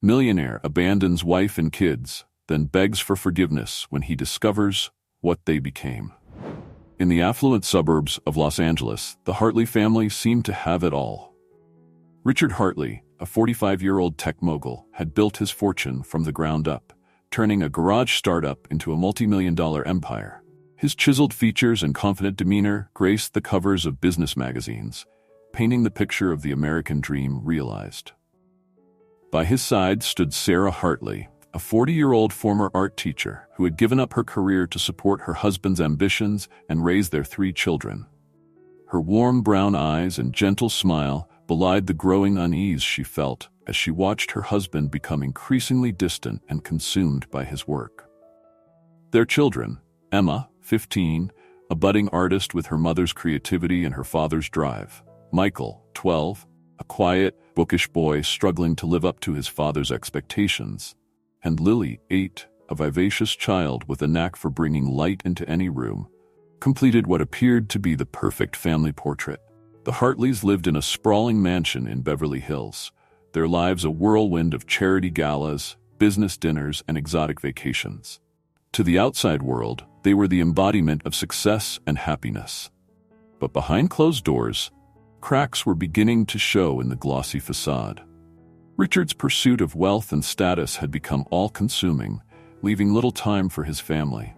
Millionaire abandons wife and kids, then begs for forgiveness when he discovers what they became. In the affluent suburbs of Los Angeles, the Hartley family seemed to have it all. Richard Hartley, a 45-year-old tech mogul, had built his fortune from the ground up, turning a garage startup into a multi-million-dollar empire. His chiseled features and confident demeanor graced the covers of business magazines, painting the picture of the American dream realized. By his side stood Sarah Hartley, a 40-year-old former art teacher who had given up her career to support her husband's ambitions and raise their 3 children. Her warm brown eyes and gentle smile belied the growing unease she felt as she watched her husband become increasingly distant and consumed by his work. Their children, Emma, 15, a budding artist with her mother's creativity and her father's drive; Michael, 12, a quiet, bookish boy struggling to live up to his father's expectations; and Lily, 8, a vivacious child with a knack for bringing light into any room, completed what appeared to be the perfect family portrait. The Hartleys lived in a sprawling mansion in Beverly Hills, their lives a whirlwind of charity galas, business dinners, and exotic vacations. To the outside world, they were the embodiment of success and happiness. But behind closed doors, cracks were beginning to show in the glossy facade. Richard's pursuit of wealth and status had become all-consuming, leaving little time for his family.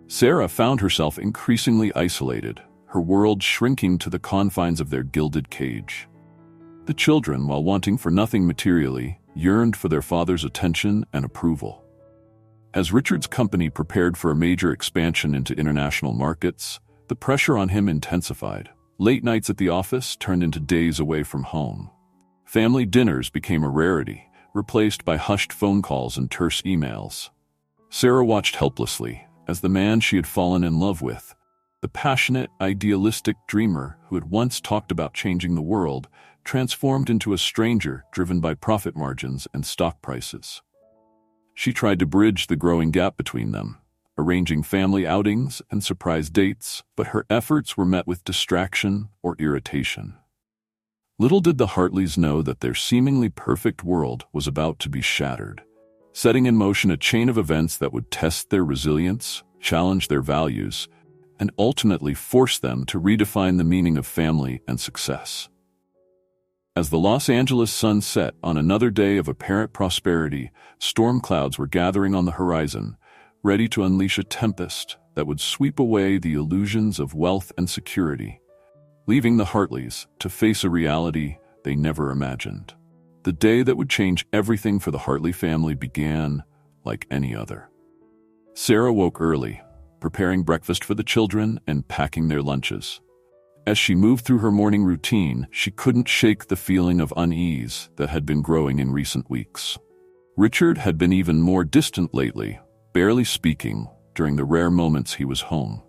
Sarah found herself increasingly isolated, her world shrinking to the confines of their gilded cage. The children, while wanting for nothing materially, yearned for their father's attention and approval. As Richard's company prepared for a major expansion into international markets, the pressure on him intensified. Late nights at the office turned into days away from home. Family dinners became a rarity, replaced by hushed phone calls and terse emails. Sarah watched helplessly as the man she had fallen in love with, the passionate, idealistic dreamer who had once talked about changing the world, transformed into a stranger driven by profit margins and stock prices. She tried to bridge the growing gap between them, arranging family outings and surprise dates, but her efforts were met with distraction or irritation. Little did the Hartleys know that their seemingly perfect world was about to be shattered, setting in motion a chain of events that would test their resilience, challenge their values, and ultimately force them to redefine the meaning of family and success. As the Los Angeles sun set on another day of apparent prosperity, storm clouds were gathering on the horizon, ready to unleash a tempest that would sweep away the illusions of wealth and security, leaving the Hartleys to face a reality they never imagined. The day that would change everything for the Hartley family began like any other. Sarah woke early, preparing breakfast for the children and packing their lunches. As she moved through her morning routine, she couldn't shake the feeling of unease that had been growing in recent weeks. Richard had been even more distant lately, barely speaking during the rare moments he was home.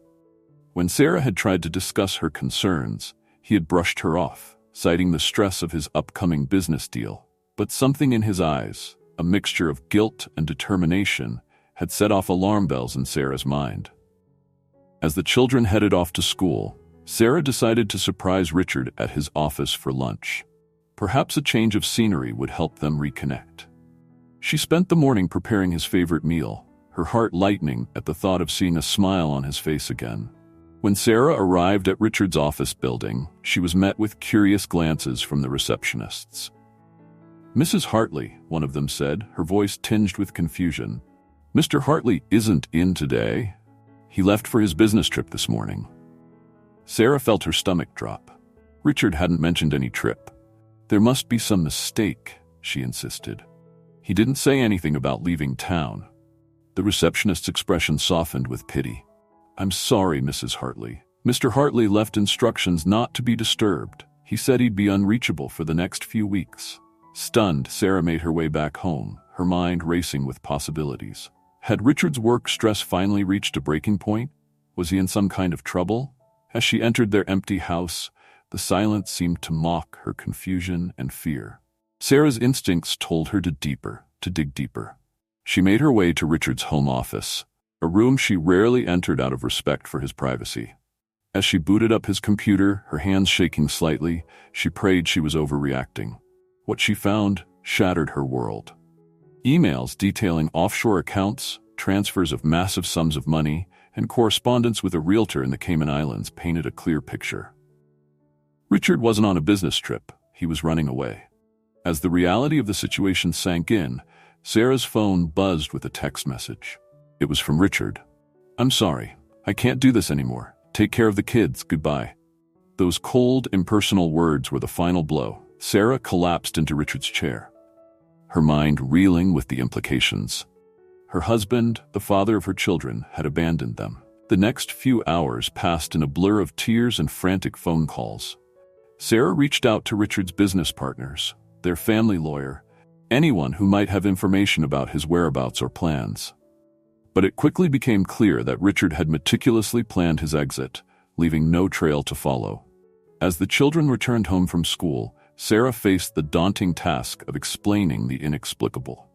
When Sarah had tried to discuss her concerns, he had brushed her off, citing the stress of his upcoming business deal. But something in his eyes, a mixture of guilt and determination, had set off alarm bells in Sarah's mind. As the children headed off to school, Sarah decided to surprise Richard at his office for lunch. Perhaps a change of scenery would help them reconnect. She spent the morning preparing his favorite meal, her heart lightening at the thought of seeing a smile on his face again. When Sarah arrived at Richard's office building, she was met with curious glances from the receptionists. "Mrs. Hartley," one of them said, her voice tinged with confusion. "Mr. Hartley isn't in today. He left for his business trip this morning." Sarah felt her stomach drop. Richard hadn't mentioned any trip. "There must be some mistake," she insisted. "He didn't say anything about leaving town." The receptionist's expression softened with pity. "I'm sorry, Mrs. Hartley. Mr. Hartley left instructions not to be disturbed. He said he'd be unreachable for the next few weeks." Stunned, Sarah made her way back home, her mind racing with possibilities. Had Richard's work stress finally reached a breaking point? Was he in some kind of trouble? As she entered their empty house, the silence seemed to mock her confusion and fear. Sarah's instincts told her to dig deeper. She made her way to Richard's home office, a room she rarely entered out of respect for his privacy. As she booted up his computer, her hands shaking slightly, she prayed she was overreacting. What she found shattered her world. Emails detailing offshore accounts, transfers of massive sums of money, and correspondence with a realtor in the Cayman Islands painted a clear picture. Richard wasn't on a business trip, he was running away. As the reality of the situation sank in, Sarah's phone buzzed with a text message. It was from Richard. "I'm sorry, I can't do this anymore. Take care of the kids, goodbye." Those cold, impersonal words were the final blow. Sarah collapsed into Richard's chair, her mind reeling with the implications. Her husband, the father of her children, had abandoned them. The next few hours passed in a blur of tears and frantic phone calls. Sarah reached out to Richard's business partners, their family lawyer, anyone who might have information about his whereabouts or plans. But it quickly became clear that Richard had meticulously planned his exit, leaving no trail to follow. As the children returned home from school, Sarah faced the daunting task of explaining the inexplicable.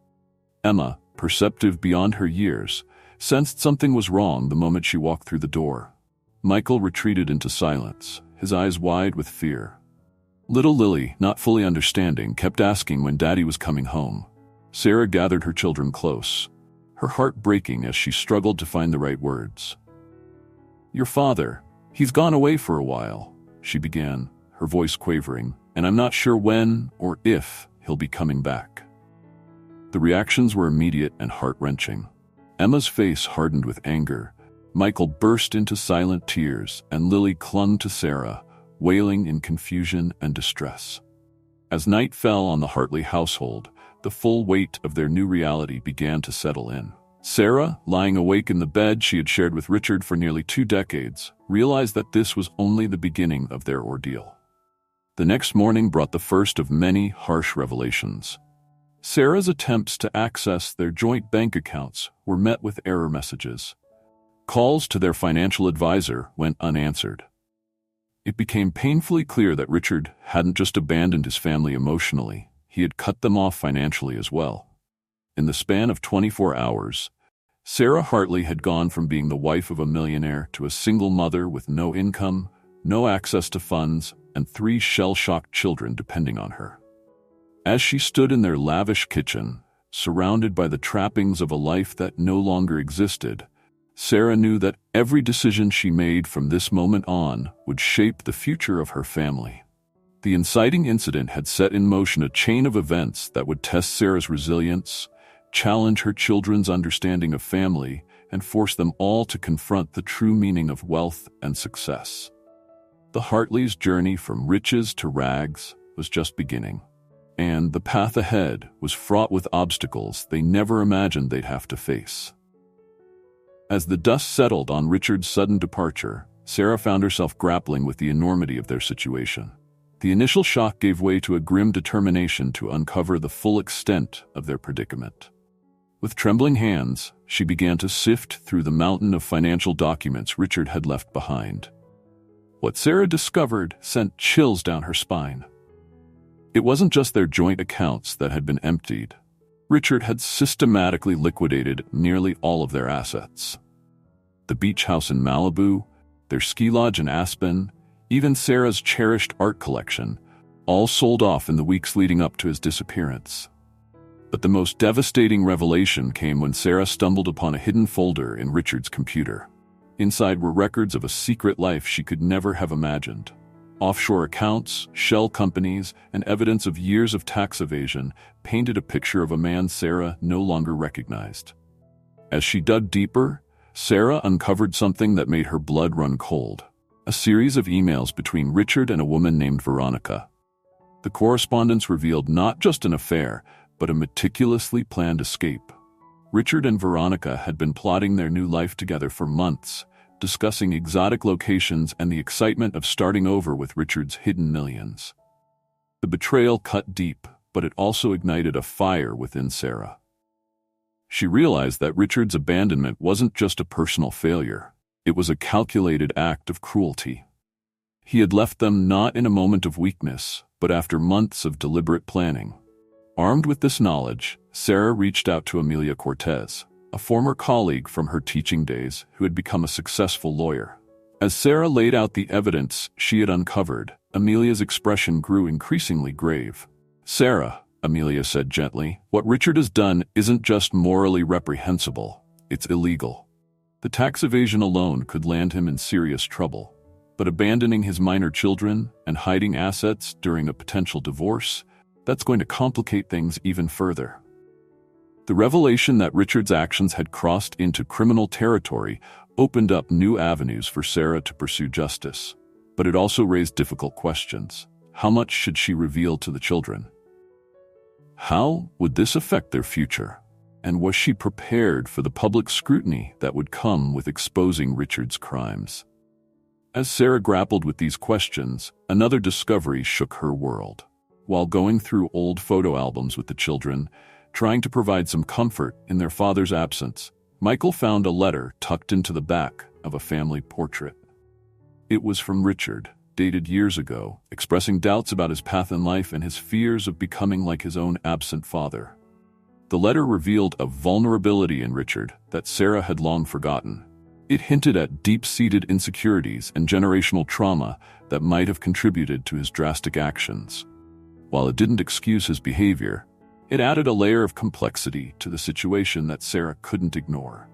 Emma, perceptive beyond her years, sensed something was wrong the moment she walked through the door. Michael retreated into silence, his eyes wide with fear. Little Lily, not fully understanding, kept asking when Daddy was coming home. Sarah gathered her children close, her heart breaking as she struggled to find the right words. "Your father, he's gone away for a while," she began, her voice quavering, "and I'm not sure when or if he'll be coming back." The reactions were immediate and heart-wrenching. Emma's face hardened with anger. Michael burst into silent tears, and Lily clung to Sarah, wailing in confusion and distress. As night fell on the Hartley household, the full weight of their new reality began to settle in. Sarah, lying awake in the bed she had shared with Richard for nearly 2 decades, realized that this was only the beginning of their ordeal. The next morning brought the first of many harsh revelations. Sarah's attempts to access their joint bank accounts were met with error messages. Calls to their financial advisor went unanswered. It became painfully clear that Richard hadn't just abandoned his family emotionally, he had cut them off financially as well. In the span of 24 hours, Sarah Hartley had gone from being the wife of a millionaire to a single mother with no income, no access to funds, and 3 shell-shocked children depending on her. As she stood in their lavish kitchen, surrounded by the trappings of a life that no longer existed, Sarah knew that every decision she made from this moment on would shape the future of her family. The inciting incident had set in motion a chain of events that would test Sarah's resilience, challenge her children's understanding of family, and force them all to confront the true meaning of wealth and success. The Hartleys' journey from riches to rags was just beginning, and the path ahead was fraught with obstacles they never imagined they'd have to face. As the dust settled on Richard's sudden departure, Sarah found herself grappling with the enormity of their situation. The initial shock gave way to a grim determination to uncover the full extent of their predicament. With trembling hands, she began to sift through the mountain of financial documents Richard had left behind. What Sarah discovered sent chills down her spine. It wasn't just their joint accounts that had been emptied. Richard had systematically liquidated nearly all of their assets. The beach house in Malibu, their ski lodge in Aspen, even Sarah's cherished art collection, all sold off in the weeks leading up to his disappearance. But the most devastating revelation came when Sarah stumbled upon a hidden folder in Richard's computer. Inside were records of a secret life she could never have imagined. Offshore accounts, shell companies, and evidence of years of tax evasion painted a picture of a man Sarah no longer recognized. As she dug deeper, Sarah uncovered something that made her blood run cold. A series of emails between Richard and a woman named Veronica. The correspondence revealed not just an affair, but a meticulously planned escape. Richard and Veronica had been plotting their new life together for months, discussing exotic locations and the excitement of starting over with Richard's hidden millions. The betrayal cut deep, but it also ignited a fire within Sarah. She realized that Richard's abandonment wasn't just a personal failure. It was a calculated act of cruelty. He had left them not in a moment of weakness, but after months of deliberate planning. Armed with this knowledge, Sarah reached out to Amelia Cortez, a former colleague from her teaching days who had become a successful lawyer. As Sarah laid out the evidence she had uncovered, Amelia's expression grew increasingly grave. "Sarah, Amelia said gently. What Richard has done isn't just morally reprehensible, it's illegal. The tax evasion alone could land him in serious trouble. But abandoning his minor children and hiding assets during a potential divorce, that's going to complicate things even further. The revelation that Richard's actions had crossed into criminal territory opened up new avenues for Sarah to pursue justice. But it also raised difficult questions. How much should she reveal to the children? How would this affect their future? And was she prepared for the public scrutiny that would come with exposing Richard's crimes? As Sarah grappled with these questions, another discovery shook her world. While going through old photo albums with the children, trying to provide some comfort in their father's absence, Michael found a letter tucked into the back of a family portrait. It was from Richard, dated years ago, expressing doubts about his path in life and his fears of becoming like his own absent father. The letter revealed a vulnerability in Richard that Sarah had long forgotten. It hinted at deep-seated insecurities and generational trauma that might have contributed to his drastic actions. While it didn't excuse his behavior, it added a layer of complexity to the situation that Sarah couldn't ignore.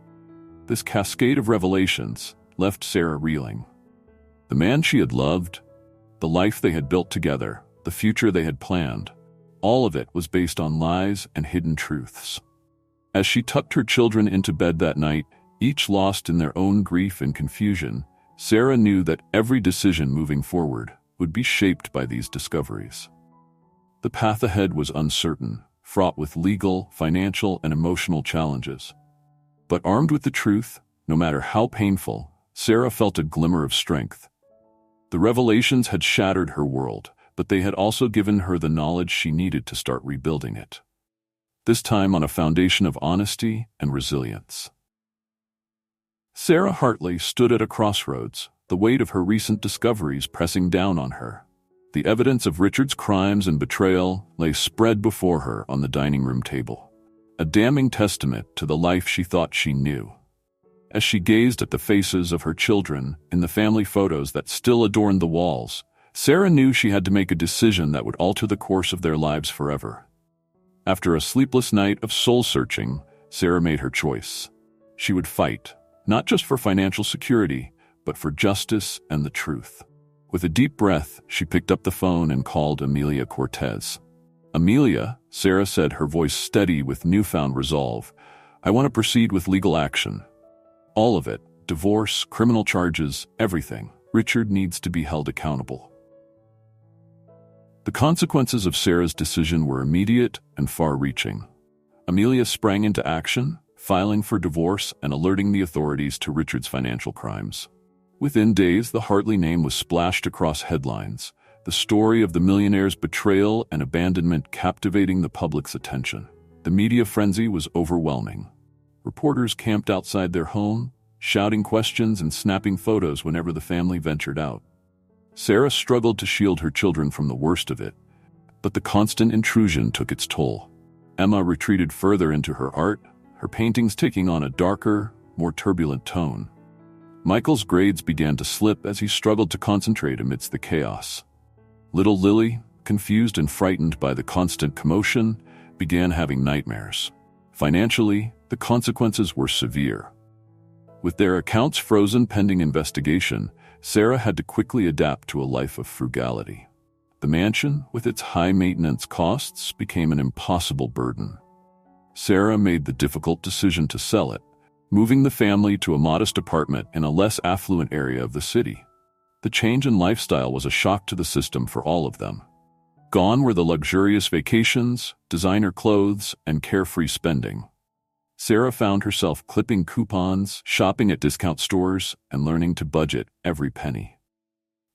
This cascade of revelations left Sarah reeling. The man she had loved, the life they had built together, the future they had planned, all of it was based on lies and hidden truths. As she tucked her children into bed that night, each lost in their own grief and confusion, Sarah knew that every decision moving forward would be shaped by these discoveries. The path ahead was uncertain, fraught with legal, financial, and emotional challenges. But armed with the truth, no matter how painful, Sarah felt a glimmer of strength. The revelations had shattered her world, but they had also given her the knowledge she needed to start rebuilding it. This time on a foundation of honesty and resilience. Sarah Hartley stood at a crossroads, the weight of her recent discoveries pressing down on her. The evidence of Richard's crimes and betrayal lay spread before her on the dining room table, a damning testament to the life she thought she knew. As she gazed at the faces of her children in the family photos that still adorned the walls, Sarah knew she had to make a decision that would alter the course of their lives forever. After a sleepless night of soul-searching, Sarah made her choice. She would fight, not just for financial security, but for justice and the truth. With a deep breath, she picked up the phone and called Amelia Cortez. "Amelia," Sarah said, her voice steady with newfound resolve, "I want to proceed with legal action. All of it, divorce, criminal charges, everything. Richard needs to be held accountable." The consequences of Sarah's decision were immediate and far-reaching. Amelia sprang into action, filing for divorce and alerting the authorities to Richard's financial crimes. Within days, the Hartley name was splashed across headlines, the story of the millionaire's betrayal and abandonment captivating the public's attention. The media frenzy was overwhelming. Reporters camped outside their home, shouting questions and snapping photos whenever the family ventured out. Sarah struggled to shield her children from the worst of it, but the constant intrusion took its toll. Emma retreated further into her art, her paintings taking on a darker, more turbulent tone. Michael's grades began to slip as he struggled to concentrate amidst the chaos. Little Lily, confused and frightened by the constant commotion, began having nightmares. Financially, the consequences were severe. With their accounts frozen pending investigation, Sarah had to quickly adapt to a life of frugality. The mansion, with its high-maintenance costs, became an impossible burden. Sarah made the difficult decision to sell it, moving the family to a modest apartment in a less affluent area of the city. The change in lifestyle was a shock to the system for all of them. Gone were the luxurious vacations, designer clothes, and carefree spending. Sarah found herself clipping coupons, shopping at discount stores, and learning to budget every penny.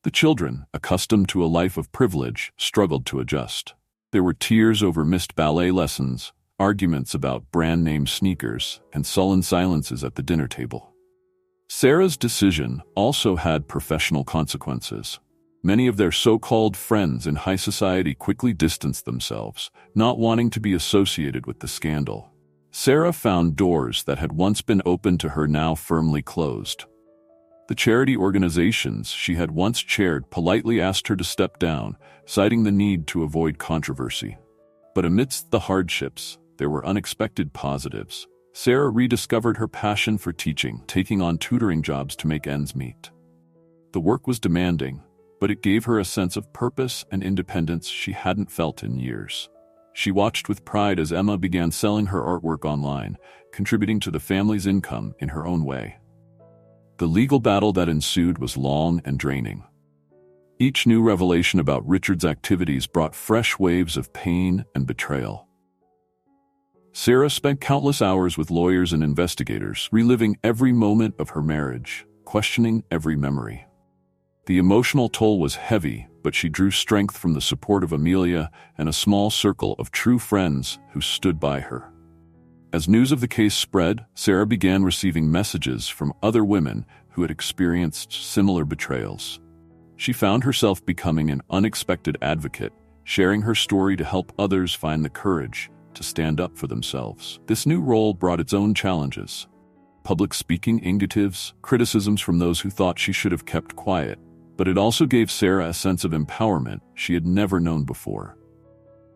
The children, accustomed to a life of privilege, struggled to adjust. There were tears over missed ballet lessons, arguments about brand-name sneakers, and sullen silences at the dinner table. Sarah's decision also had professional consequences. Many of their so-called friends in high society quickly distanced themselves, not wanting to be associated with the scandal. Sarah found doors that had once been open to her now firmly closed. The charity organizations she had once chaired politely asked her to step down, citing the need to avoid controversy. But amidst the hardships, there were unexpected positives. Sarah rediscovered her passion for teaching, taking on tutoring jobs to make ends meet. The work was demanding, but it gave her a sense of purpose and independence she hadn't felt in years. She watched with pride as Emma began selling her artwork online, contributing to the family's income in her own way. The legal battle that ensued was long and draining. Each new revelation about Richard's activities brought fresh waves of pain and betrayal. Sarah spent countless hours with lawyers and investigators, reliving every moment of her marriage, questioning every memory. The emotional toll was heavy, but she drew strength from the support of Amelia and a small circle of true friends who stood by her. As news of the case spread, Sarah began receiving messages from other women who had experienced similar betrayals. She found herself becoming an unexpected advocate, sharing her story to help others find the courage to stand up for themselves. This new role brought its own challenges. Public speaking invectives, criticisms from those who thought she should have kept quiet, but it also gave Sarah a sense of empowerment she had never known before.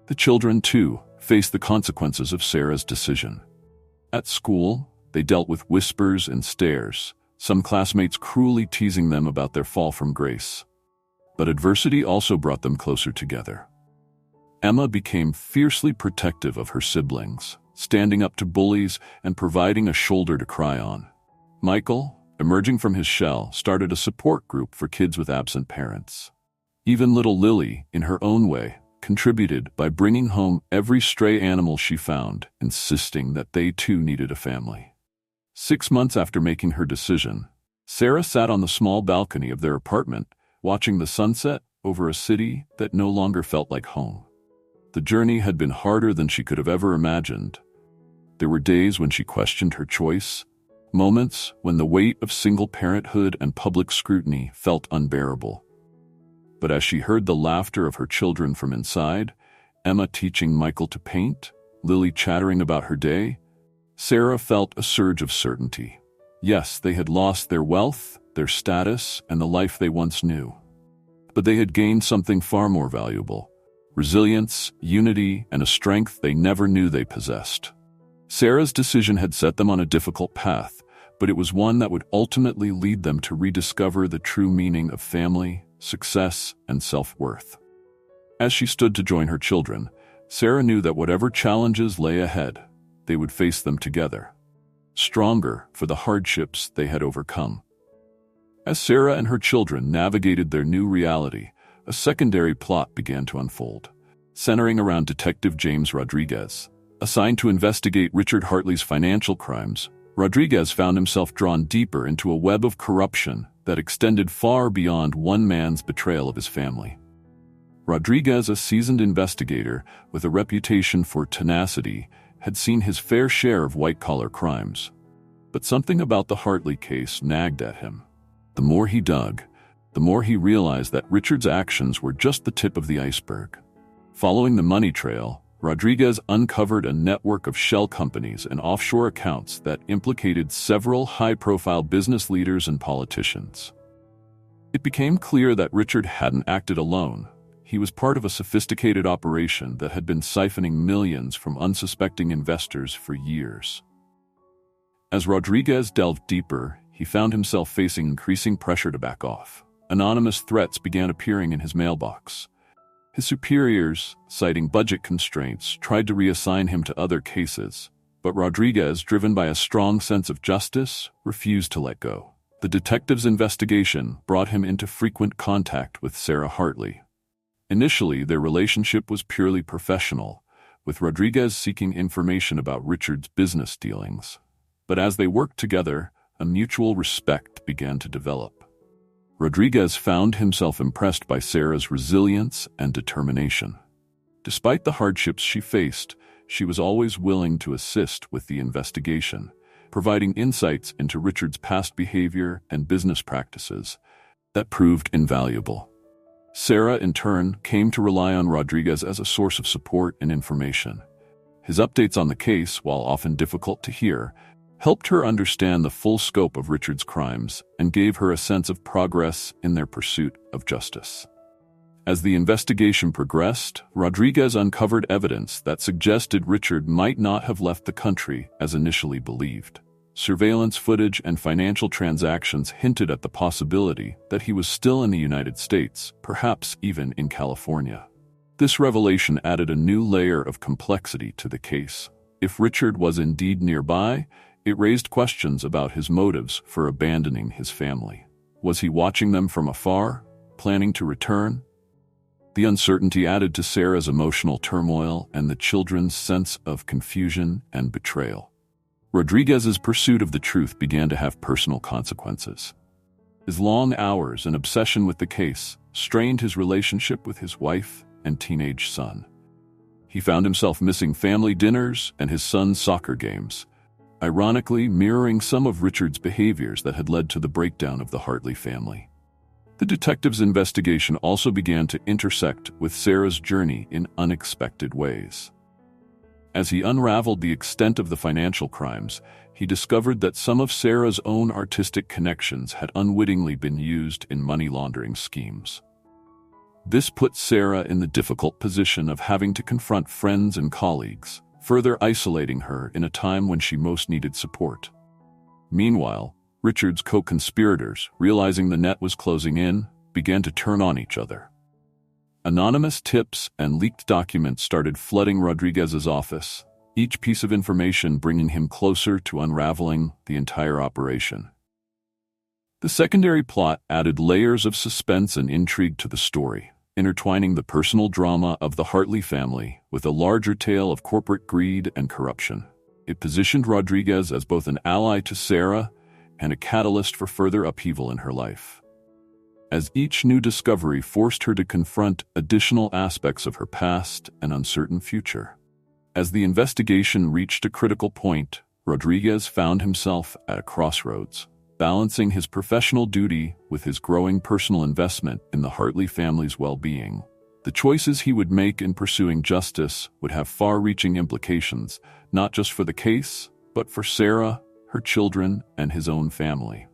The children, too, faced the consequences of Sarah's decision. At school, they dealt with whispers and stares, some classmates cruelly teasing them about their fall from grace. But adversity also brought them closer together. Emma became fiercely protective of her siblings, standing up to bullies and providing a shoulder to cry on. Michael, emerging from his shell, started a support group for kids with absent parents. Even little Lily, in her own way, contributed by bringing home every stray animal she found, insisting that they too needed a family. 6 months after making her decision, Sarah sat on the small balcony of their apartment, watching the sunset over a city that no longer felt like home. The journey had been harder than she could have ever imagined. There were days when she questioned her choice, moments when the weight of single parenthood and public scrutiny felt unbearable. But as she heard the laughter of her children from inside, Emma teaching Michael to paint, Lily chattering about her day, Sarah felt a surge of certainty. Yes, they had lost their wealth, their status, and the life they once knew. But they had gained something far more valuable: resilience, unity, and a strength they never knew they possessed. Sarah's decision had set them on a difficult path, but it was one that would ultimately lead them to rediscover the true meaning of family, success, and self-worth. As she stood to join her children, Sarah knew that whatever challenges lay ahead, they would face them together, stronger for the hardships they had overcome. As Sarah and her children navigated their new reality, a secondary plot began to unfold, centering around Detective James Rodriguez. Assigned to investigate Richard Hartley's financial crimes, Rodriguez found himself drawn deeper into a web of corruption that extended far beyond one man's betrayal of his family. Rodriguez, a seasoned investigator with a reputation for tenacity, had seen his fair share of white-collar crimes. But something about the Hartley case nagged at him. The more he dug, the more he realized that Richard's actions were just the tip of the iceberg. Following the money trail, Rodriguez uncovered a network of shell companies and offshore accounts that implicated several high-profile business leaders and politicians. It became clear that Richard hadn't acted alone. He was part of a sophisticated operation that had been siphoning millions from unsuspecting investors for years. As Rodriguez delved deeper, he found himself facing increasing pressure to back off. Anonymous threats began appearing in his mailbox. His superiors, citing budget constraints, tried to reassign him to other cases, but Rodriguez, driven by a strong sense of justice, refused to let go. The detective's investigation brought him into frequent contact with Sarah Hartley. Initially, their relationship was purely professional, with Rodriguez seeking information about Richard's business dealings. But as they worked together, a mutual respect began to develop. Rodriguez found himself impressed by Sarah's resilience and determination. Despite the hardships she faced, she was always willing to assist with the investigation, providing insights into Richard's past behavior and business practices that proved invaluable. Sarah, in turn, came to rely on Rodriguez as a source of support and information. His updates on the case, while often difficult to hear, helped her understand the full scope of Richard's crimes and gave her a sense of progress in their pursuit of justice. As the investigation progressed, Rodriguez uncovered evidence that suggested Richard might not have left the country as initially believed. Surveillance footage and financial transactions hinted at the possibility that he was still in the United States, perhaps even in California. This revelation added a new layer of complexity to the case. If Richard was indeed nearby, it raised questions about his motives for abandoning his family. Was he watching them from afar, planning to return? The uncertainty added to Sarah's emotional turmoil and the children's sense of confusion and betrayal. Rodriguez's pursuit of the truth began to have personal consequences. His long hours and obsession with the case strained his relationship with his wife and teenage son. He found himself missing family dinners and his son's soccer games, ironically mirroring some of Richard's behaviors that had led to the breakdown of the Hartley family. The detective's investigation also began to intersect with Sarah's journey in unexpected ways. As he unraveled the extent of the financial crimes, he discovered that some of Sarah's own artistic connections had unwittingly been used in money laundering schemes. This put Sarah in the difficult position of having to confront friends and colleagues, further isolating her in a time when she most needed support. Meanwhile, Richard's co-conspirators, realizing the net was closing in, began to turn on each other. Anonymous tips and leaked documents started flooding Rodriguez's office, each piece of information bringing him closer to unraveling the entire operation. The secondary plot added layers of suspense and intrigue to the story, intertwining the personal drama of the Hartley family with a larger tale of corporate greed and corruption. It positioned Rodriguez as both an ally to Sarah and a catalyst for further upheaval in her life. As each new discovery forced her to confront additional aspects of her past and uncertain future. As the investigation reached a critical point, Rodriguez found himself at a crossroads, balancing his professional duty with his growing personal investment in the Hartley family's well-being. The choices he would make in pursuing justice would have far-reaching implications, not just for the case, but for Sarah, her children, and his own family.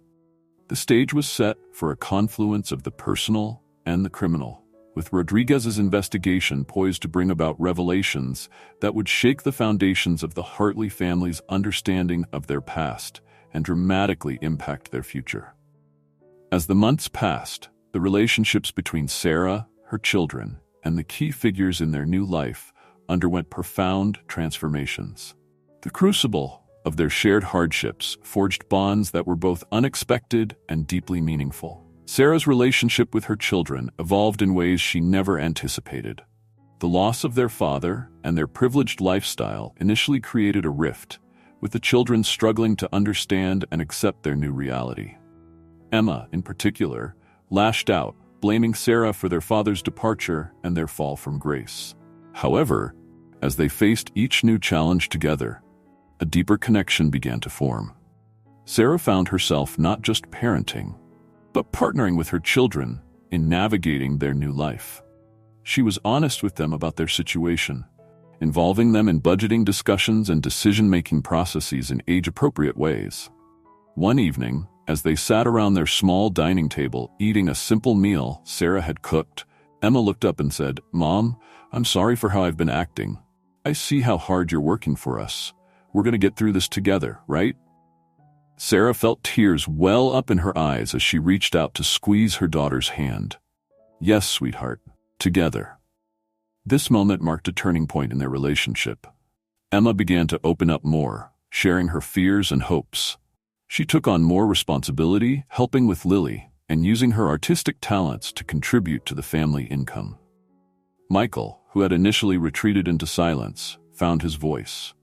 The stage was set for a confluence of the personal and the criminal, with Rodriguez's investigation poised to bring about revelations that would shake the foundations of the Hartley family's understanding of their past and dramatically impact their future. As the months passed, the relationships between Sarah, her children, and the key figures in their new life underwent profound transformations. The crucible of their shared hardships forged bonds that were both unexpected and deeply meaningful. Sarah's relationship with her children evolved in ways she never anticipated. The loss of their father and their privileged lifestyle initially created a rift, with the children struggling to understand and accept their new reality. Emma, in particular, lashed out, blaming Sarah for their father's departure and their fall from grace. However, as they faced each new challenge together, a deeper connection began to form. Sarah found herself not just parenting, but partnering with her children in navigating their new life. She was honest with them about their situation, involving them in budgeting discussions and decision-making processes in age-appropriate ways. One evening, as they sat around their small dining table eating a simple meal Sarah had cooked, Emma looked up and said, "Mom, I'm sorry for how I've been acting. I see how hard you're working for us. We're going to get through this together, right?" Sarah felt tears well up in her eyes as she reached out to squeeze her daughter's hand. "Yes, sweetheart, together." This moment marked a turning point in their relationship. Emma began to open up more, sharing her fears and hopes. She took on more responsibility, helping with Lily, and using her artistic talents to contribute to the family income. Michael, who had initially retreated into silence, found his voice.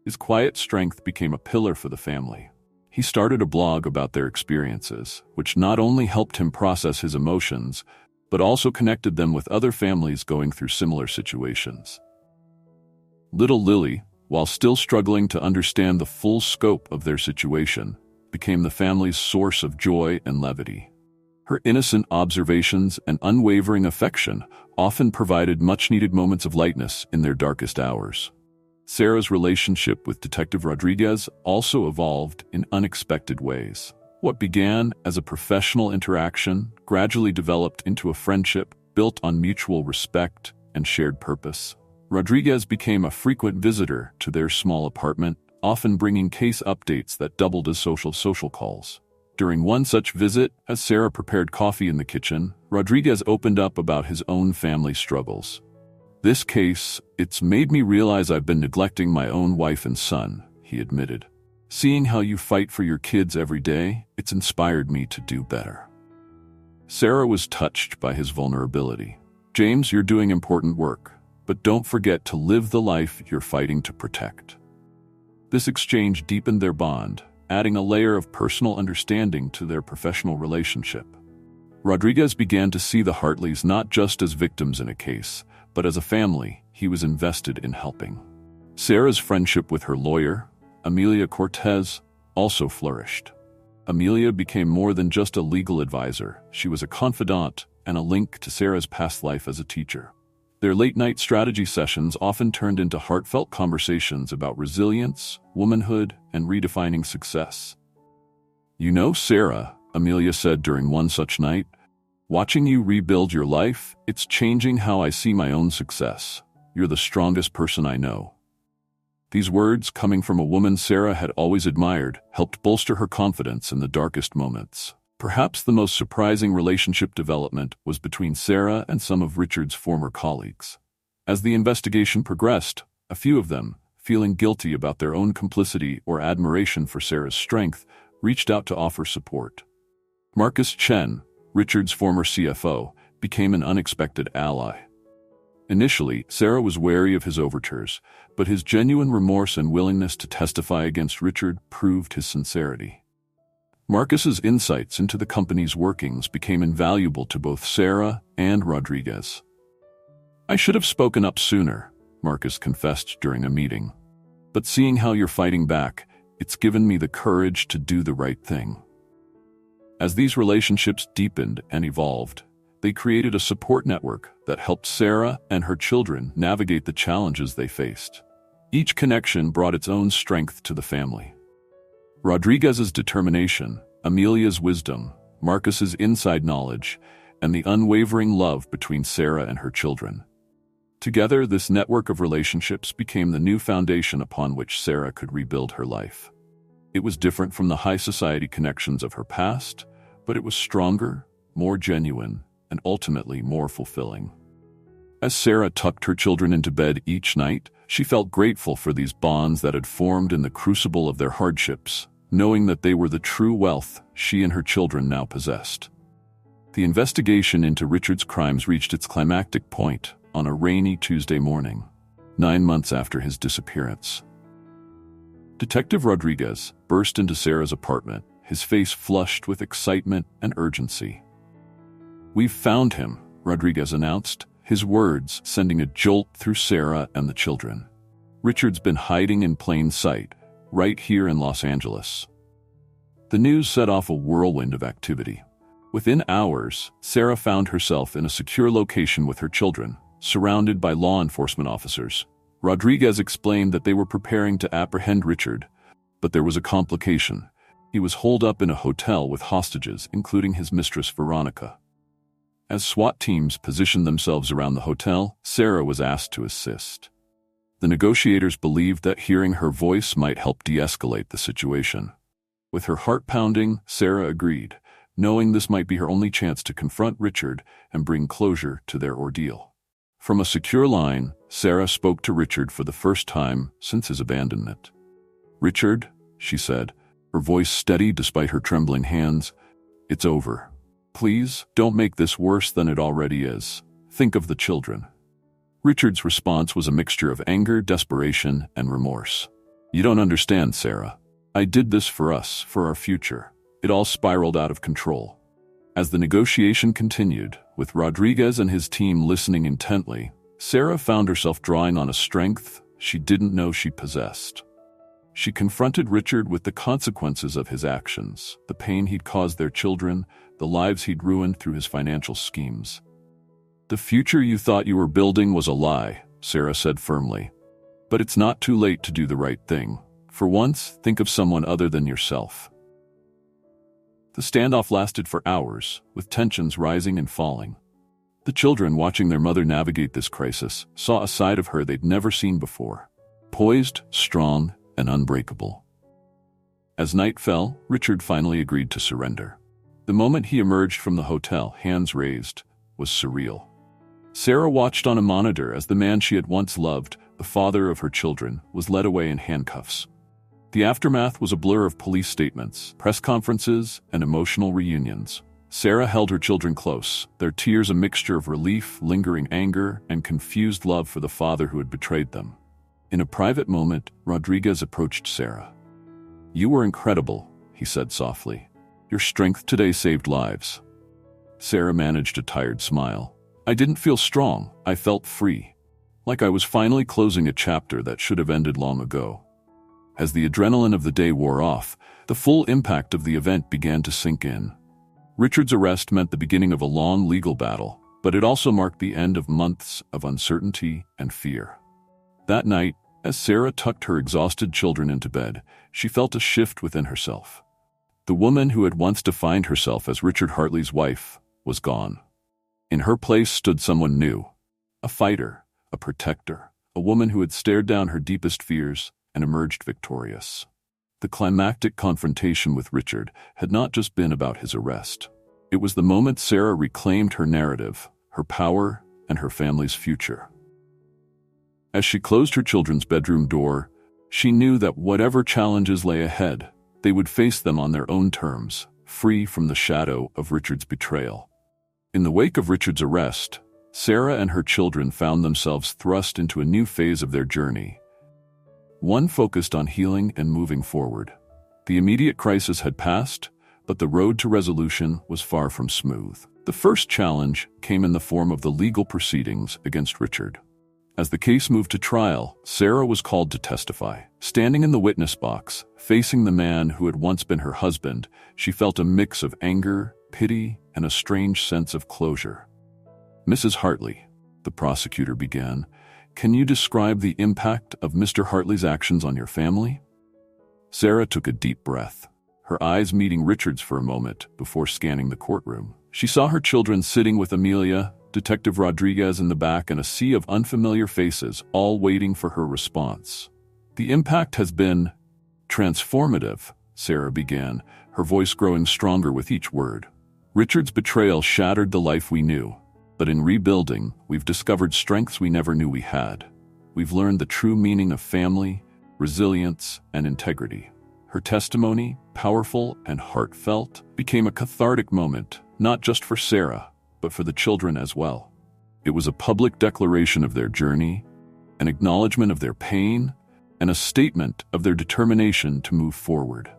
His quiet strength became a pillar for the family. He started a blog about their experiences, which not only helped him process his emotions, but also connected them with other families going through similar situations. Little Lily, while still struggling to understand the full scope of their situation, became the family's source of joy and levity. Her innocent observations and unwavering affection often provided much-needed moments of lightness in their darkest hours. Sarah's relationship with Detective Rodriguez also evolved in unexpected ways. What began as a professional interaction gradually developed into a friendship built on mutual respect and shared purpose. Rodriguez became a frequent visitor to their small apartment, often bringing case updates that doubled as social calls. During one such visit, as Sarah prepared coffee in the kitchen, Rodriguez opened up about his own family struggles. "This case, it's made me realize I've been neglecting my own wife and son," he admitted. "Seeing how you fight for your kids every day, it's inspired me to do better." Sarah was touched by his vulnerability. "James, you're doing important work, but don't forget to live the life you're fighting to protect." This exchange deepened their bond, adding a layer of personal understanding to their professional relationship. Rodriguez began to see the Hartleys not just as victims in a case, but as a family he was invested in helping. Sarah's friendship with her lawyer, Amelia Cortez, also flourished. Amelia became more than just a legal advisor. She was a confidant and a link to Sarah's past life as a teacher. Their late-night strategy sessions often turned into heartfelt conversations about resilience, womanhood, and redefining success. "You know, Sarah," Amelia said during one such night, "watching you rebuild your life, it's changing how I see my own success. You're the strongest person I know." These words, coming from a woman Sarah had always admired, helped bolster her confidence in the darkest moments. Perhaps the most surprising relationship development was between Sarah and some of Richard's former colleagues. As the investigation progressed, a few of them, feeling guilty about their own complicity or admiration for Sarah's strength, reached out to offer support. Marcus Chen, Richard's former CFO, became an unexpected ally. Initially, Sarah was wary of his overtures, but his genuine remorse and willingness to testify against Richard proved his sincerity. Marcus's insights into the company's workings became invaluable to both Sarah and Rodriguez. "I should have spoken up sooner," Marcus confessed during a meeting. "But seeing how you're fighting back, it's given me the courage to do the right thing." As these relationships deepened and evolved, they created a support network that helped Sarah and her children navigate the challenges they faced. Each connection brought its own strength to the family. Rodriguez's determination, Amelia's wisdom, Marcus's inside knowledge, and the unwavering love between Sarah and her children. Together, this network of relationships became the new foundation upon which Sarah could rebuild her life. It was different from the high society connections of her past, but it was stronger, more genuine, and ultimately more fulfilling. As Sarah tucked her children into bed each night, she felt grateful for these bonds that had formed in the crucible of their hardships, knowing that they were the true wealth she and her children now possessed. The investigation into Richard's crimes reached its climactic point on a rainy Tuesday morning, 9 months after his disappearance. Detective Rodriguez burst into Sarah's apartment, his face flushed with excitement and urgency. "We've found him," Rodriguez announced, his words sending a jolt through Sarah and the children. "Richard's been hiding in plain sight, right here in Los Angeles." The news set off a whirlwind of activity. Within hours, Sarah found herself in a secure location with her children, surrounded by law enforcement officers. Rodriguez explained that they were preparing to apprehend Richard, but there was a complication. He was holed up in a hotel with hostages, including his mistress Veronica. As SWAT teams positioned themselves around the hotel, Sarah was asked to assist. The negotiators believed that hearing her voice might help de-escalate the situation. With her heart pounding, Sarah agreed, knowing this might be her only chance to confront Richard and bring closure to their ordeal. From a secure line, Sarah spoke to Richard for the first time since his abandonment. "Richard," she said, her voice steady despite her trembling hands, "it's over. Please, don't make this worse than it already is. Think of the children." Richard's response was a mixture of anger, desperation, and remorse. "You don't understand, Sarah. I did this for us, for our future. It all spiraled out of control." As the negotiation continued, with Rodriguez and his team listening intently, Sarah found herself drawing on a strength she didn't know she possessed. She confronted Richard with the consequences of his actions, the pain he'd caused their children, the lives he'd ruined through his financial schemes. "The future you thought you were building was a lie," Sarah said firmly. "But it's not too late to do the right thing. For once, think of someone other than yourself." The standoff lasted for hours, with tensions rising and falling. The children, watching their mother navigate this crisis, saw a side of her they'd never seen before. Poised, strong, and unbreakable. As night fell, Richard finally agreed to surrender. The moment he emerged from the hotel, hands raised, was surreal. Sarah watched on a monitor as the man she had once loved, the father of her children, was led away in handcuffs. The aftermath was a blur of police statements, press conferences, and emotional reunions. Sarah held her children close, their tears a mixture of relief, lingering anger, and confused love for the father who had betrayed them. In a private moment, Rodriguez approached Sarah. "You were incredible," he said softly. "Your strength today saved lives." Sarah managed a tired smile. "I didn't feel strong, I felt free. Like I was finally closing a chapter that should have ended long ago." As the adrenaline of the day wore off, the full impact of the event began to sink in. Richard's arrest meant the beginning of a long legal battle, but it also marked the end of months of uncertainty and fear. That night, as Sarah tucked her exhausted children into bed, she felt a shift within herself. The woman who had once defined herself as Richard Hartley's wife was gone. In her place stood someone new, a fighter, a protector, a woman who had stared down her deepest fears and emerged victorious. The climactic confrontation with Richard had not just been about his arrest. It was the moment Sarah reclaimed her narrative, her power, and her family's future. As she closed her children's bedroom door, she knew that whatever challenges lay ahead, they would face them on their own terms, free from the shadow of Richard's betrayal. In the wake of Richard's arrest, Sarah and her children found themselves thrust into a new phase of their journey, one focused on healing and moving forward. The immediate crisis had passed, but the road to resolution was far from smooth. The first challenge came in the form of the legal proceedings against Richard. As the case moved to trial, Sarah was called to testify. Standing in the witness box, facing the man who had once been her husband, she felt a mix of anger, pity, and a strange sense of closure. "Mrs. Hartley," the prosecutor began, "can you describe the impact of Mr. Hartley's actions on your family?" Sarah took a deep breath, her eyes meeting Richard's for a moment before scanning the courtroom. She saw her children sitting with Amelia, Detective Rodriguez in the back, and a sea of unfamiliar faces, all waiting for her response. "The impact has been transformative," Sarah began, her voice growing stronger with each word. "Richard's betrayal shattered the life we knew. But in rebuilding, we've discovered strengths we never knew we had. We've learned the true meaning of family, resilience, and integrity." Her testimony, powerful and heartfelt, became a cathartic moment, not just for Sarah, but for the children as well. It was a public declaration of their journey, an acknowledgement of their pain, and a statement of their determination to move forward.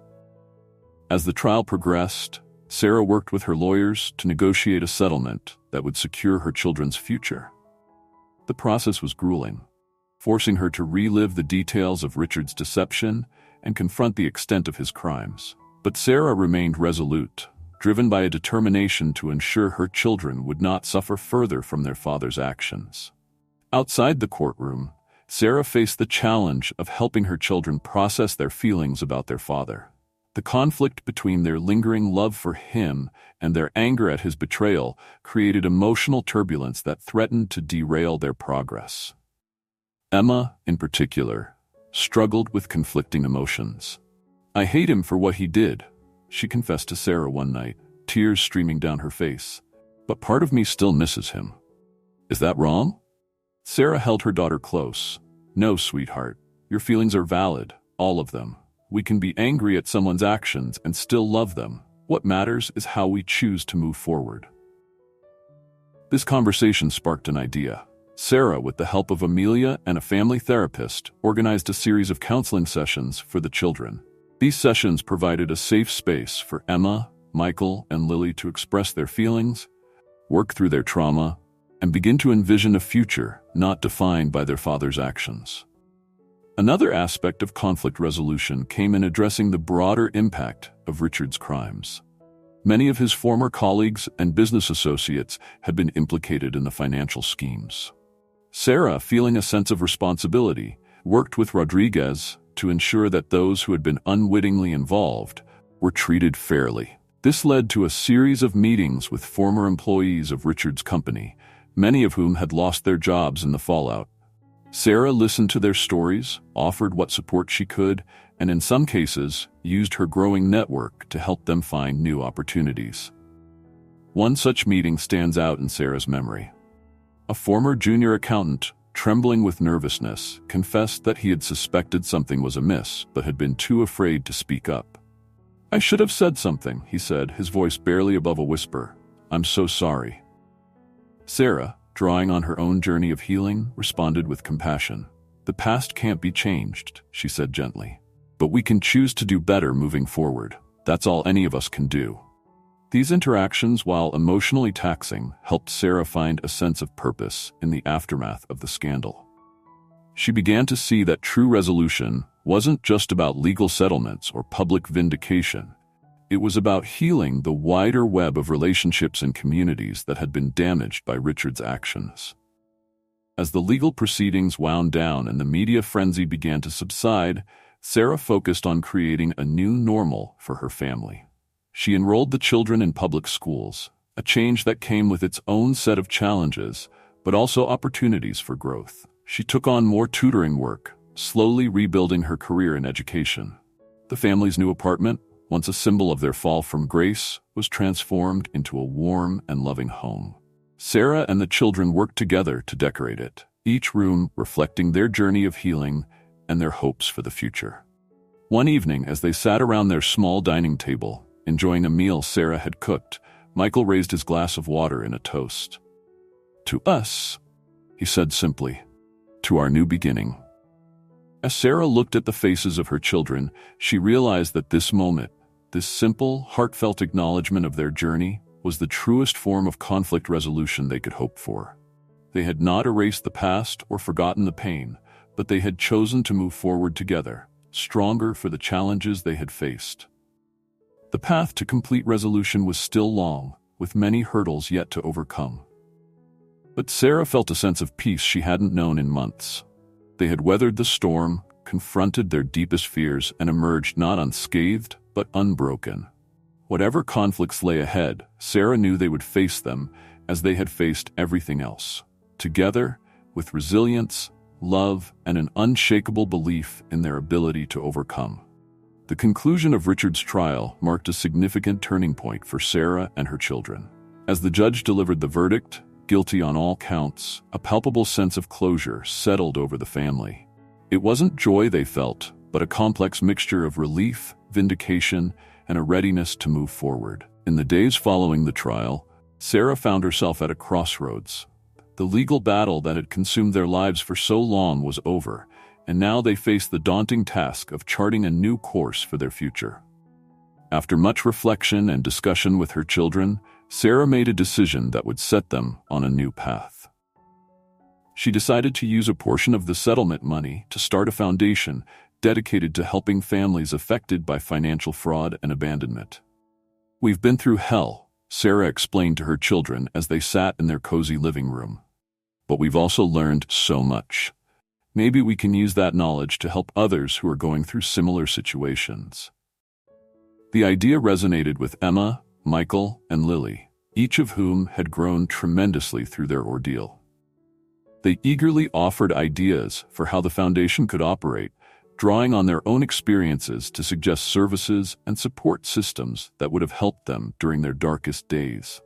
As the trial progressed, Sarah worked with her lawyers to negotiate a settlement that would secure her children's future. The process was grueling, forcing her to relive the details of Richard's deception and confront the extent of his crimes. But Sarah remained resolute, driven by a determination to ensure her children would not suffer further from their father's actions. Outside the courtroom, Sarah faced the challenge of helping her children process their feelings about their father. The conflict between their lingering love for him and their anger at his betrayal created emotional turbulence that threatened to derail their progress. Emma, in particular, struggled with conflicting emotions. "I hate him for what he did," she confessed to Sarah one night, tears streaming down her face. "But part of me still misses him." "Is that wrong?" Sarah held her daughter close. "No, sweetheart. Your feelings are valid, all of them. We can be angry at someone's actions and still love them. What matters is how we choose to move forward." This conversation sparked an idea. Sarah, with the help of Amelia and a family therapist, organized a series of counseling sessions for the children. These sessions provided a safe space for Emma, Michael, and Lily to express their feelings, work through their trauma, and begin to envision a future not defined by their father's actions. Another aspect of conflict resolution came in addressing the broader impact of Richard's crimes. Many of his former colleagues and business associates had been implicated in the financial schemes. Sarah, feeling a sense of responsibility, worked with Rodriguez to ensure that those who had been unwittingly involved were treated fairly. This led to a series of meetings with former employees of Richard's company, many of whom had lost their jobs in the fallout. Sarah listened to their stories, offered what support she could, and in some cases, used her growing network to help them find new opportunities. One such meeting stands out in Sarah's memory. A former junior accountant, trembling with nervousness, confessed that he had suspected something was amiss but had been too afraid to speak up. "I should have said something," he said, his voice barely above a whisper. "I'm so sorry." Sarah, drawing on her own journey of healing, responded with compassion. "The past can't be changed," she said gently. "But we can choose to do better moving forward. That's all any of us can do." These interactions, while emotionally taxing, helped Sarah find a sense of purpose in the aftermath of the scandal. She began to see that true resolution wasn't just about legal settlements or public vindication. It was about healing the wider web of relationships and communities that had been damaged by Richard's actions. As the legal proceedings wound down and the media frenzy began to subside, Sarah focused on creating a new normal for her family. She enrolled the children in public schools, a change that came with its own set of challenges, but also opportunities for growth. She took on more tutoring work, slowly rebuilding her career in education. The family's new apartment, once a symbol of their fall from grace, was transformed into a warm and loving home. Sarah and the children worked together to decorate it, each room reflecting their journey of healing and their hopes for the future. One evening, as they sat around their small dining table, enjoying a meal Sarah had cooked, Michael raised his glass of water in a toast. "To us," he said simply, "to our new beginning." As Sarah looked at the faces of her children, she realized that this moment, this simple, heartfelt acknowledgement of their journey, was the truest form of conflict resolution they could hope for. They had not erased the past or forgotten the pain, but they had chosen to move forward together, stronger for the challenges they had faced. The path to complete resolution was still long, with many hurdles yet to overcome. But Sarah felt a sense of peace she hadn't known in months. They had weathered the storm, confronted their deepest fears, and emerged not unscathed, but unbroken. Whatever conflicts lay ahead, Sarah knew they would face them as they had faced everything else. Together, with resilience, love, and an unshakable belief in their ability to overcome. The conclusion of Richard's trial marked a significant turning point for Sarah and her children. As the judge delivered the verdict, guilty on all counts, a palpable sense of closure settled over the family. It wasn't joy they felt, but a complex mixture of relief, vindication, and a readiness to move forward. In the days following the trial, Sarah found herself at a crossroads. The legal battle that had consumed their lives for so long was over, and now they faced the daunting task of charting a new course for their future. After much reflection and discussion with her children, Sarah made a decision that would set them on a new path. She decided to use a portion of the settlement money to start a foundation dedicated to helping families affected by financial fraud and abandonment. "We've been through hell," Sarah explained to her children as they sat in their cozy living room. "But we've also learned so much. Maybe we can use that knowledge to help others who are going through similar situations." The idea resonated with Emma, Michael, and Lily, each of whom had grown tremendously through their ordeal. They eagerly offered ideas for how the foundation could operate, drawing on their own experiences to suggest services and support systems that would have helped them during their darkest days.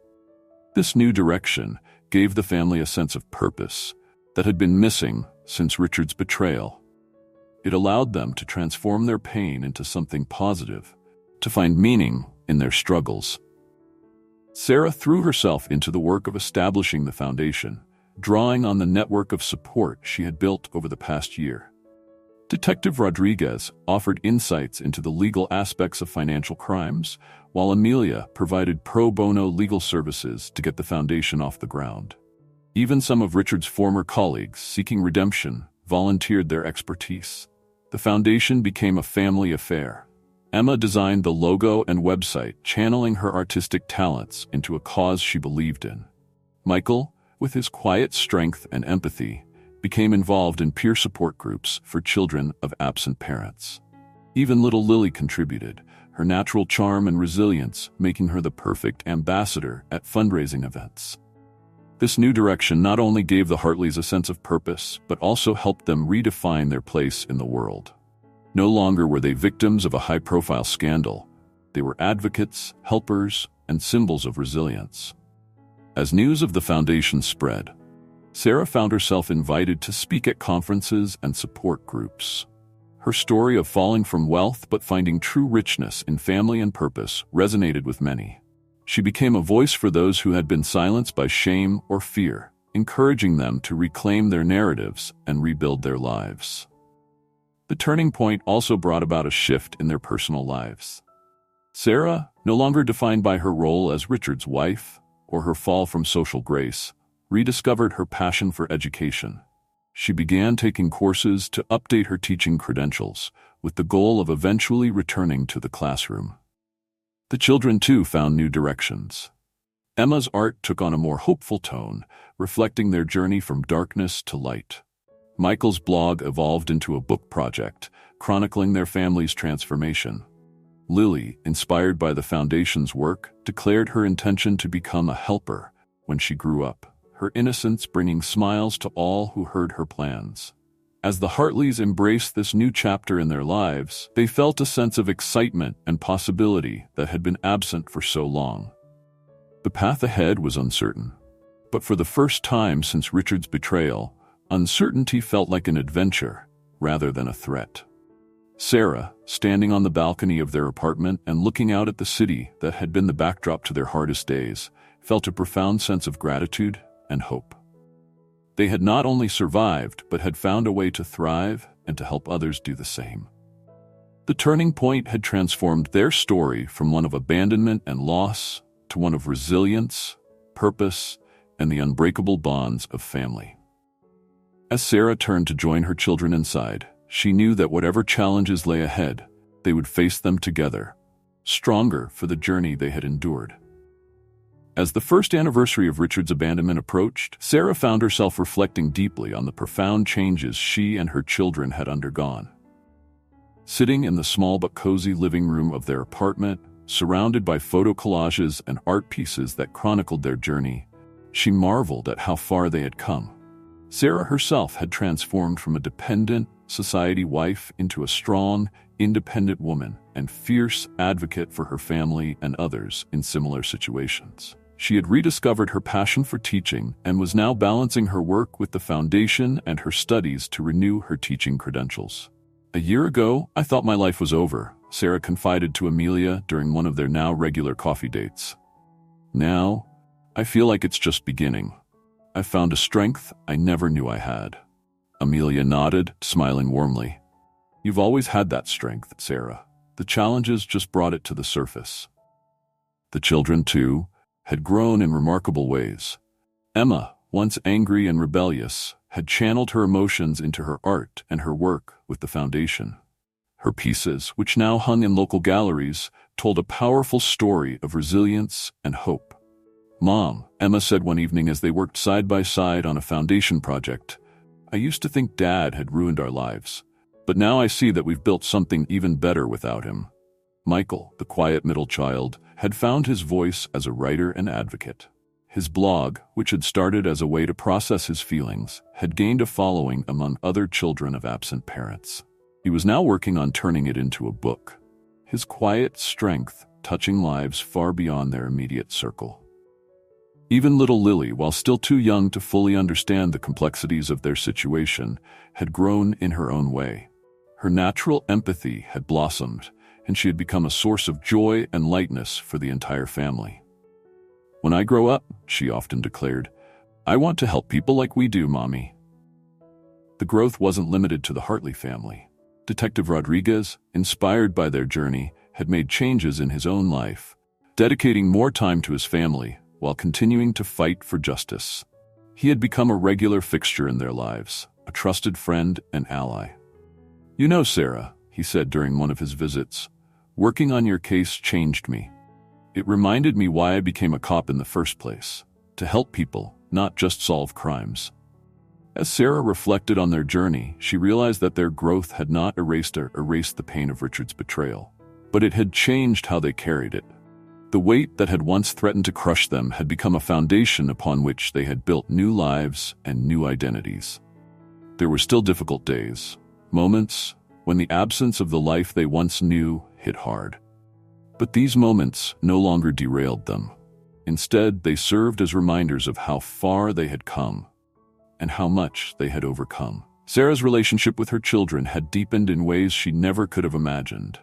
This new direction gave the family a sense of purpose that had been missing since Richard's betrayal. It allowed them to transform their pain into something positive, to find meaning in their struggles. Sarah threw herself into the work of establishing the foundation, drawing on the network of support she had built over the past year. Detective Rodriguez offered insights into the legal aspects of financial crimes, while Amelia provided pro bono legal services to get the foundation off the ground. Even some of Richard's former colleagues seeking redemption volunteered their expertise. The foundation became a family affair. Emma designed the logo and website, channeling her artistic talents into a cause she believed in. Michael, with his quiet strength and empathy, became involved in peer support groups for children of absent parents. Even little Lily contributed, her natural charm and resilience making her the perfect ambassador at fundraising events. This new direction not only gave the Hartleys a sense of purpose, but also helped them redefine their place in the world. No longer were they victims of a high-profile scandal. They were advocates, helpers, and symbols of resilience. As news of the foundation spread, Sarah found herself invited to speak at conferences and support groups. Her story of falling from wealth but finding true richness in family and purpose resonated with many. She became a voice for those who had been silenced by shame or fear, encouraging them to reclaim their narratives and rebuild their lives. The turning point also brought about a shift in their personal lives. Sarah, no longer defined by her role as Richard's wife or her fall from social grace, rediscovered her passion for education. She began taking courses to update her teaching credentials, with the goal of eventually returning to the classroom. The children, too, found new directions. Emma's art took on a more hopeful tone, reflecting their journey from darkness to light. Michael's blog evolved into a book project, chronicling their family's transformation. Lily, inspired by the foundation's work, declared her intention to become a helper when she grew up, her innocence bringing smiles to all who heard her plans. As the Hartleys embraced this new chapter in their lives, they felt a sense of excitement and possibility that had been absent for so long. The path ahead was uncertain, but for the first time since Richard's betrayal, uncertainty felt like an adventure rather than a threat. Sarah, standing on the balcony of their apartment and looking out at the city that had been the backdrop to their hardest days, felt a profound sense of gratitude and hope. They had not only survived, but had found a way to thrive and to help others do the same. The turning point had transformed their story from one of abandonment and loss to one of resilience, purpose, and the unbreakable bonds of family. As Sarah turned to join her children inside, she knew that whatever challenges lay ahead, they would face them together, stronger for the journey they had endured. As the first anniversary of Richard's abandonment approached, Sarah found herself reflecting deeply on the profound changes she and her children had undergone. Sitting in the small but cozy living room of their apartment, surrounded by photo collages and art pieces that chronicled their journey, she marveled at how far they had come. Sarah herself had transformed from a dependent society wife into a strong, independent woman and fierce advocate for her family and others in similar situations. She had rediscovered her passion for teaching and was now balancing her work with the foundation and her studies to renew her teaching credentials. "A year ago, I thought my life was over," Sarah confided to Amelia during one of their now regular coffee dates. "Now, I feel like it's just beginning. I've found a strength I never knew I had." Amelia nodded, smiling warmly. "You've always had that strength, Sarah. The challenges just brought it to the surface." The children, too, had grown in remarkable ways. Emma, once angry and rebellious, had channeled her emotions into her art and her work with the foundation. Her pieces, which now hung in local galleries, told a powerful story of resilience and hope. "Mom," Emma said one evening as they worked side by side on a foundation project, "I used to think Dad had ruined our lives, but now I see that we've built something even better without him." Michael, the quiet middle child, had found his voice as a writer and advocate. His blog, which had started as a way to process his feelings, had gained a following among other children of absent parents. He was now working on turning it into a book, his quiet strength touching lives far beyond their immediate circle. Even little Lily, while still too young to fully understand the complexities of their situation, had grown in her own way. Her natural empathy had blossomed, and she had become a source of joy and lightness for the entire family. "When I grow up," she often declared, "I want to help people like we do, Mommy." The growth wasn't limited to the Hartley family. Detective Rodriguez, inspired by their journey, had made changes in his own life, dedicating more time to his family while continuing to fight for justice. He had become a regular fixture in their lives, a trusted friend and ally. "You know, Sarah," he said during one of his visits, "working on your case changed me. It reminded me why I became a cop in the first place, to help people, not just solve crimes." As Sarah reflected on their journey, she realized that their growth had not erased the pain of Richard's betrayal, but it had changed how they carried it. The weight that had once threatened to crush them had become a foundation upon which they had built new lives and new identities. There were still difficult days, moments when the absence of the life they once knew hit hard. But these moments no longer derailed them. Instead, they served as reminders of how far they had come and how much they had overcome. Sarah's relationship with her children had deepened in ways she never could have imagined.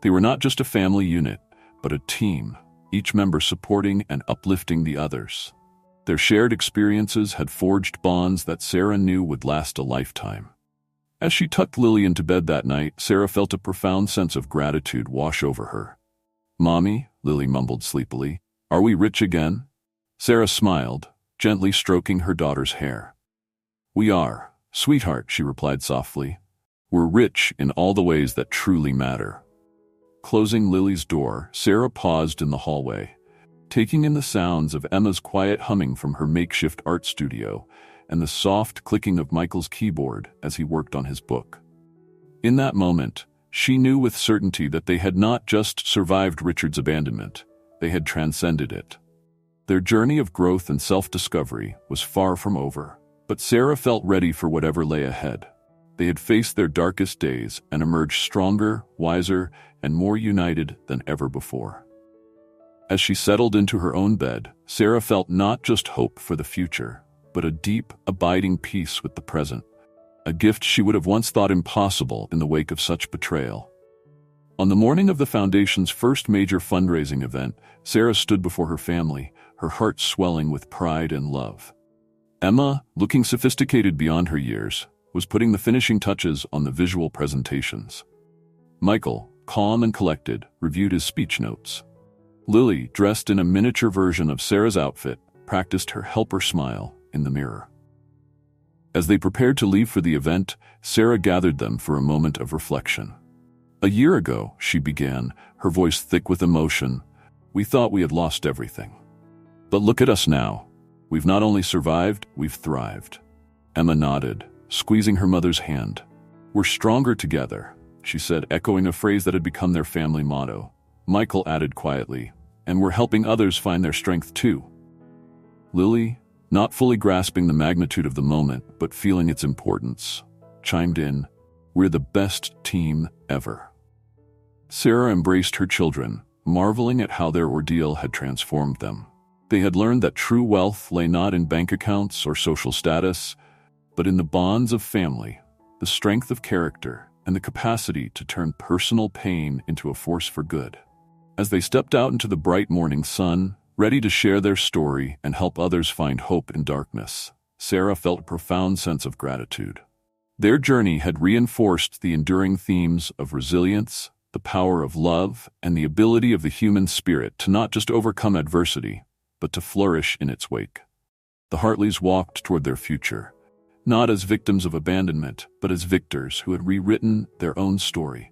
They were not just a family unit, but a team, each member supporting and uplifting the others. Their shared experiences had forged bonds that Sarah knew would last a lifetime. As she tucked Lily into bed that night, Sarah felt a profound sense of gratitude wash over her. "Mommy," Lily mumbled sleepily, "are we rich again?" Sarah smiled, gently stroking her daughter's hair. "We are, sweetheart," she replied softly. "We're rich in all the ways that truly matter." Closing Lily's door, Sarah paused in the hallway, taking in the sounds of Emma's quiet humming from her makeshift art studio and the soft clicking of Michael's keyboard as he worked on his book. In that moment, she knew with certainty that they had not just survived Richard's abandonment, they had transcended it. Their journey of growth and self-discovery was far from over, but Sarah felt ready for whatever lay ahead. They had faced their darkest days and emerged stronger, wiser, and more united than ever before. As she settled into her own bed, Sarah felt not just hope for the future, but a deep, abiding peace with the present, a gift she would have once thought impossible in the wake of such betrayal. On the morning of the Foundation's first major fundraising event, Sarah stood before her family, her heart swelling with pride and love. Emma, looking sophisticated beyond her years, was putting the finishing touches on the visual presentations. Michael, calm and collected, reviewed his speech notes. Lily, dressed in a miniature version of Sarah's outfit, practiced her helper smile in the mirror. As they prepared to leave for the event, Sarah gathered them for a moment of reflection. "A year ago," she began, her voice thick with emotion, "we thought we had lost everything. But look at us now. We've not only survived, we've thrived." Emma nodded, squeezing her mother's hand. "We're stronger together," she said, echoing a phrase that had become their family motto. Michael added quietly, "And we're helping others find their strength too." Lily, not fully grasping the magnitude of the moment, but feeling its importance, chimed in, "We're the best team ever." Sarah embraced her children, marveling at how their ordeal had transformed them. They had learned that true wealth lay not in bank accounts or social status, but in the bonds of family, the strength of character, and the capacity to turn personal pain into a force for good. As they stepped out into the bright morning sun, ready to share their story and help others find hope in darkness, Sarah felt a profound sense of gratitude. Their journey had reinforced the enduring themes of resilience, the power of love, and the ability of the human spirit to not just overcome adversity, but to flourish in its wake. The Hartleys walked toward their future, not as victims of abandonment, but as victors who had rewritten their own story.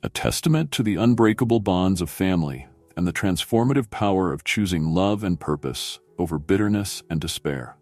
A testament to the unbreakable bonds of family and the transformative power of choosing love and purpose over bitterness and despair.